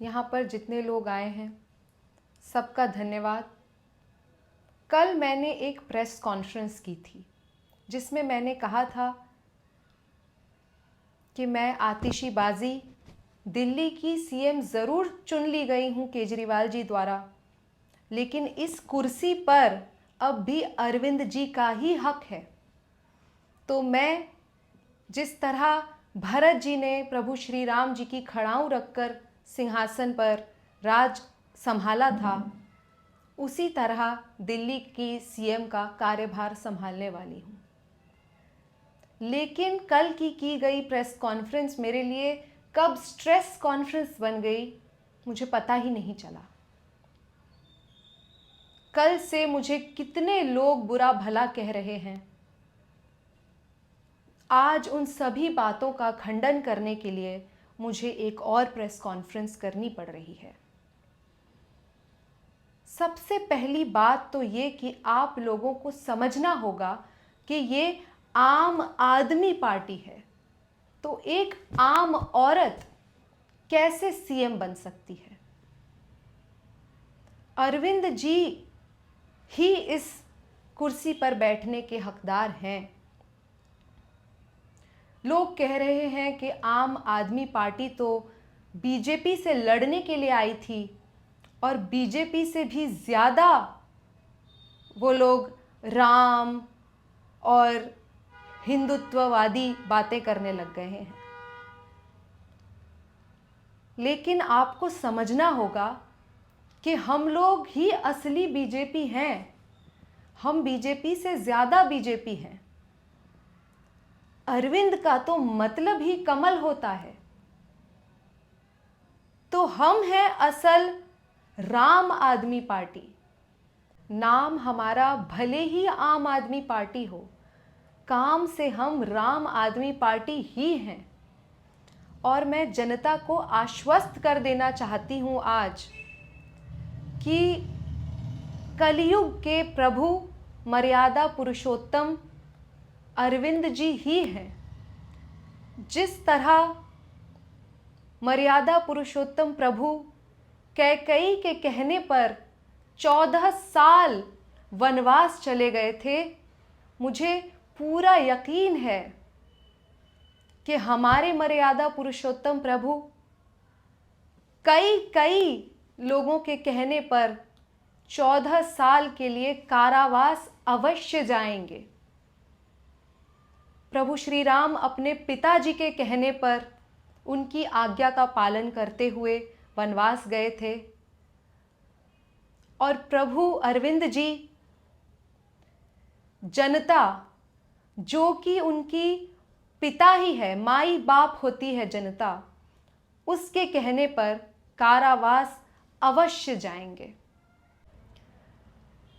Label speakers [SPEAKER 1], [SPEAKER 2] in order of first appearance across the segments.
[SPEAKER 1] यहाँ पर जितने लोग आए हैं सबका धन्यवाद। कल मैंने एक प्रेस कॉन्फ्रेंस की थी जिसमें मैंने कहा था कि मैं आतिशीबाजी दिल्ली की सीएम ज़रूर चुन ली गई हूँ केजरीवाल जी द्वारा, लेकिन इस कुर्सी पर अब भी अरविंद जी का ही हक है। तो मैं जिस तरह भरत जी ने प्रभु श्री राम जी की खड़ाऊं रखकर सिंहासन पर राज संभाला था, उसी तरह दिल्ली की सीएम का कार्यभार संभालने वाली हूँ। लेकिन कल की गई प्रेस कॉन्फ्रेंस मेरे लिए कब स्ट्रेस कॉन्फ्रेंस बन गई मुझे पता ही नहीं चला। कल से मुझे कितने लोग बुरा भला कह रहे हैं, आज उन सभी बातों का खंडन करने के लिए मुझे एक और प्रेस कॉन्फ्रेंस करनी पड़ रही है। सबसे पहली बात तो ये कि आप लोगों को समझना होगा कि ये आम आदमी पार्टी है, तो एक आम औरत कैसे सीएम बन सकती है। अरविंद जी ही इस कुर्सी पर बैठने के हकदार हैं। लोग कह रहे हैं कि आम आदमी पार्टी तो बीजेपी से लड़ने के लिए आई थी और बीजेपी से भी ज़्यादा वो लोग राम और हिंदुत्ववादी बातें करने लग गए हैं। लेकिन आपको समझना होगा कि हम लोग ही असली बीजेपी हैं, हम बीजेपी से ज़्यादा बीजेपी हैं। अरविंद का तो मतलब ही कमल होता है, तो हम हैं असल राम आदमी पार्टी। नाम हमारा भले ही आम आदमी पार्टी हो, काम से हम राम आदमी पार्टी ही हैं। और मैं जनता को आश्वस्त कर देना चाहती हूँ आज कि कलयुग के प्रभु मर्यादा पुरुषोत्तम अरविंद जी ही हैं। जिस तरह मर्यादा पुरुषोत्तम प्रभु कैकेयी के कहने पर 14 साल वनवास चले गए थे, मुझे पूरा यकीन है कि हमारे मर्यादा पुरुषोत्तम प्रभु कई लोगों के कहने पर 14 साल के लिए कारावास अवश्य जाएंगे। प्रभु श्री राम अपने पिताजी के कहने पर उनकी आज्ञा का पालन करते हुए वनवास गए थे और प्रभु अरविंद जी जनता जो कि उनकी पिता ही है, माई बाप होती है जनता, उसके कहने पर कारावास अवश्य जाएंगे।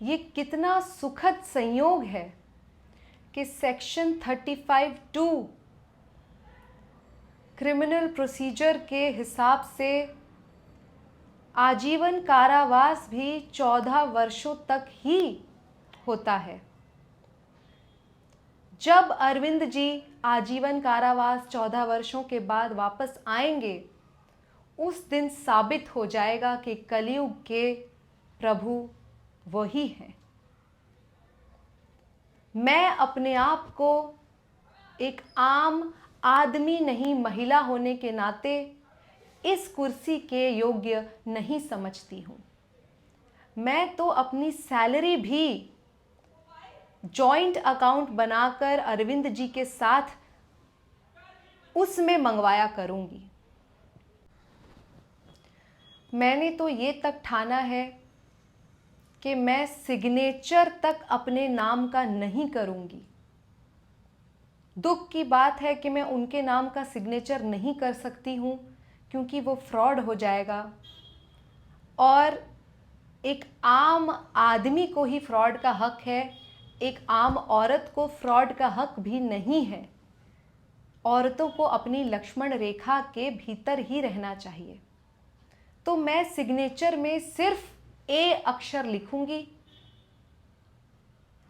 [SPEAKER 1] ये कितना सुखद संयोग है कि सेक्शन 35(2) क्रिमिनल प्रोसीजर के हिसाब से आजीवन कारावास भी 14 वर्षों तक ही होता है। जब अरविंद जी आजीवन कारावास 14 वर्षों के बाद वापस आएंगे, उस दिन साबित हो जाएगा कि कलयुग के प्रभु वही हैं। मैं अपने आप को एक आम आदमी नहीं, महिला होने के नाते इस कुर्सी के योग्य नहीं समझती हूँ। मैं तो अपनी सैलरी भी जॉइंट अकाउंट बनाकर अरविंद जी के साथ उसमें मंगवाया करूंगी। मैंने तो ये तक ठाना है कि मैं सिग्नेचर तक अपने नाम का नहीं करूंगी। दुख की बात है कि मैं उनके नाम का सिग्नेचर नहीं कर सकती हूँ क्योंकि वो फ्रॉड हो जाएगा और एक आम आदमी को ही फ्रॉड का हक है, एक आम औरत को फ्रॉड का हक भी नहीं है। औरतों को अपनी लक्ष्मण रेखा के भीतर ही रहना चाहिए। तो मैं सिग्नेचर में सिर्फ ए अक्षर लिखूंगी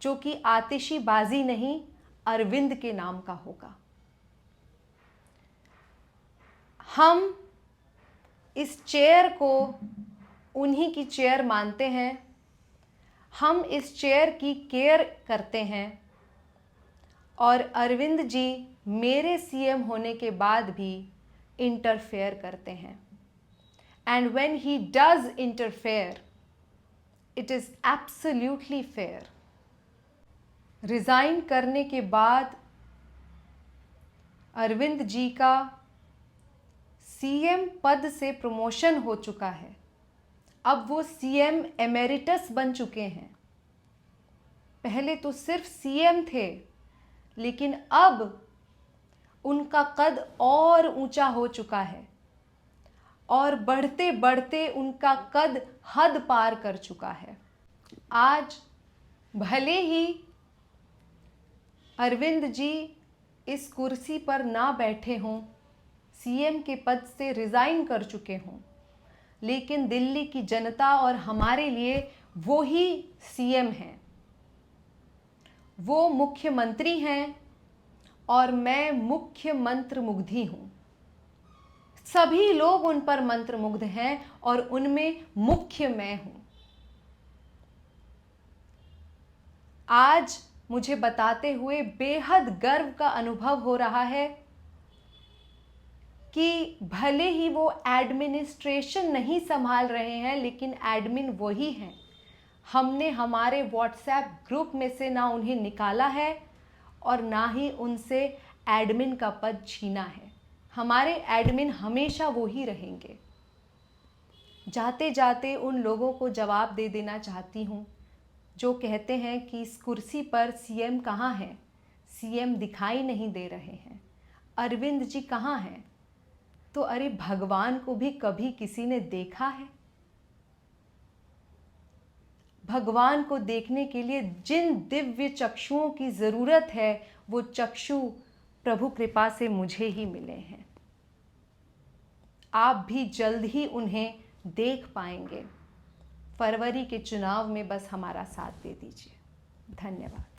[SPEAKER 1] जो कि आतिशीबाजी नहीं, अरविंद के नाम का होगा। हम इस चेयर को उन्हीं की चेयर मानते हैं, हम इस चेयर की केयर करते हैं और अरविंद जी मेरे सीएम होने के बाद भी इंटरफेयर करते हैं। And when he does interfere, it is absolutely fair. Resign करने के बाद अरविंद जी का सीएम पद से प्रमोशन हो चुका है। अब वो सीएम एमेरिटस बन चुके हैं। पहले तो सिर्फ सीएम थे, लेकिन अब उनका कद और ऊंचा हो चुका है और बढ़ते बढ़ते उनका कद हद पार कर चुका है। आज भले ही अरविंद जी इस कुर्सी पर ना बैठे हों, सीएम के पद से रिज़ाइन कर चुके हों, लेकिन दिल्ली की जनता और हमारे लिए वो ही सीएम हैं, वो मुख्यमंत्री हैं और मैं मुख्य मंत्रमुग्धी हूँ। सभी लोग उन पर मंत्रमुग्ध हैं और उनमें मुख्य मैं हूँ। आज मुझे बताते हुए बेहद गर्व का अनुभव हो रहा है कि भले ही वो एडमिनिस्ट्रेशन नहीं संभाल रहे हैं, लेकिन एडमिन वही हैं। हमने हमारे व्हाट्सएप ग्रुप में से ना उन्हें निकाला है और ना ही उनसे एडमिन का पद छीना है। हमारे एडमिन हमेशा वो ही रहेंगे। जाते जाते उन लोगों को जवाब दे देना चाहती हूँ जो कहते हैं कि इस कुर्सी पर सीएम कहाँ हैं, सीएम दिखाई नहीं दे रहे हैं, अरविंद जी कहाँ हैं। तो अरे भगवान को भी कभी किसी ने देखा है? भगवान को देखने के लिए जिन दिव्य चक्षुओं की ज़रूरत है, वो चक्षु प्रभु कृपा से मुझे ही मिले हैं। आप भी जल्द ही उन्हें देख पाएंगे। फरवरी के चुनाव में बस हमारा साथ दे दीजिए। धन्यवाद।